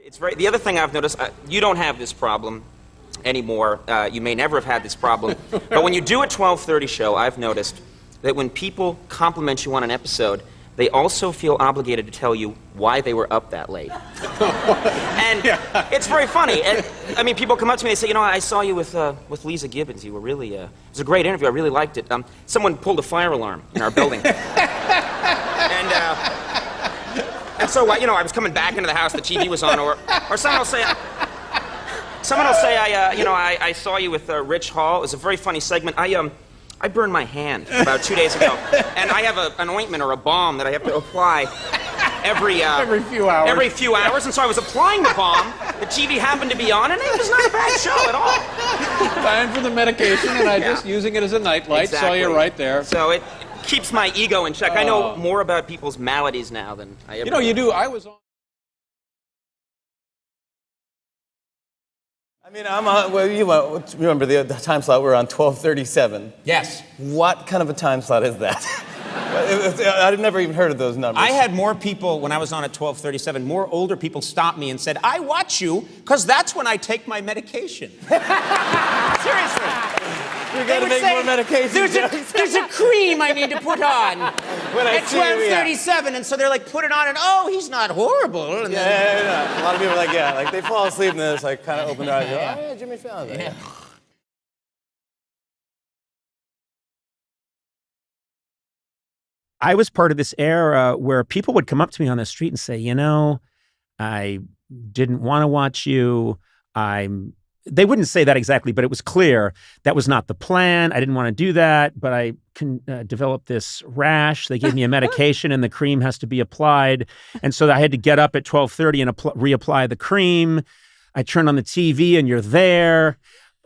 It's very. The other thing I've noticed, you don't have this problem anymore. You may never have had this problem. But when you do a 12:30 show, I've noticed that when people compliment you on an episode, they also feel obligated to tell you why they were up that late. And it's very funny. And, I mean, people come up to me and say, you know, I saw you with Lisa Gibbons. You were really, it was a great interview. I really liked it. Someone pulled a fire alarm in our building. And so, you know, I was coming back into the house, the TV was on, or someone will say, I saw you with Rich Hall. It was a very funny segment. I burned my hand about 2 days ago, and I have an ointment or a balm that I have to apply every few hours. Every few hours, and so I was applying the balm. The TV happened to be on, and it was not a bad show at all. Time for the medication, and I just using it as a nightlight. Exactly. Saw you right there. So it keeps my ego in check. I know more about people's maladies now than I ever. You know, you do. I was on. I mean, well, you remember the time slot, we're on 12:37. Yes. What kind of a time slot is that? I'd never even heard of those numbers. I had more people, when I was on at 12:37, more older people stop me and said, I watch you because that's when I take my medication. Seriously. You're going to make more medication There's a cream I need to put on at 12:37, and so they're like, put it on, and he's not horrible. And yeah. A lot of people are like, they fall asleep and then it's like kind of open their eyes and go, oh, yeah, Jimmy Fallon. Yeah. I was part of this era where people would come up to me on the street and say, you know, I didn't want to watch you. They wouldn't say that exactly, but it was clear that was not the plan. I didn't want to do that, but I developed this rash. They gave me a medication and the cream has to be applied. And so I had to get up at 12:30 and reapply the cream. I turned on the TV and you're there.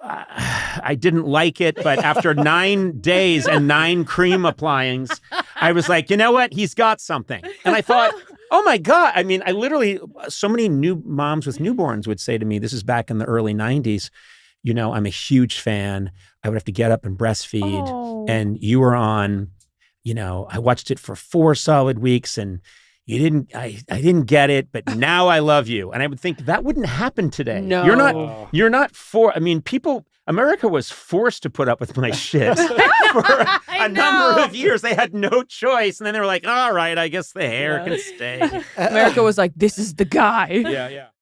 I didn't like it, but after 9 days and 9 cream applyings, I was like, you know what? He's got something. And I thought, oh my God. I mean, I literally, so many new moms with newborns would say to me, this is back in the early 90s, you know, I'm a huge fan. I would have to get up and breastfeed. Oh. And you were on, you know, I watched it for 4 solid weeks and you didn't, I didn't get it, but now I love you. And I would think that wouldn't happen today. No. You're not I mean, America was forced to put up with my shit for a number of years. They had no choice. And then they were like, all right, I guess the hair can stay. America was like, this is the guy. Yeah.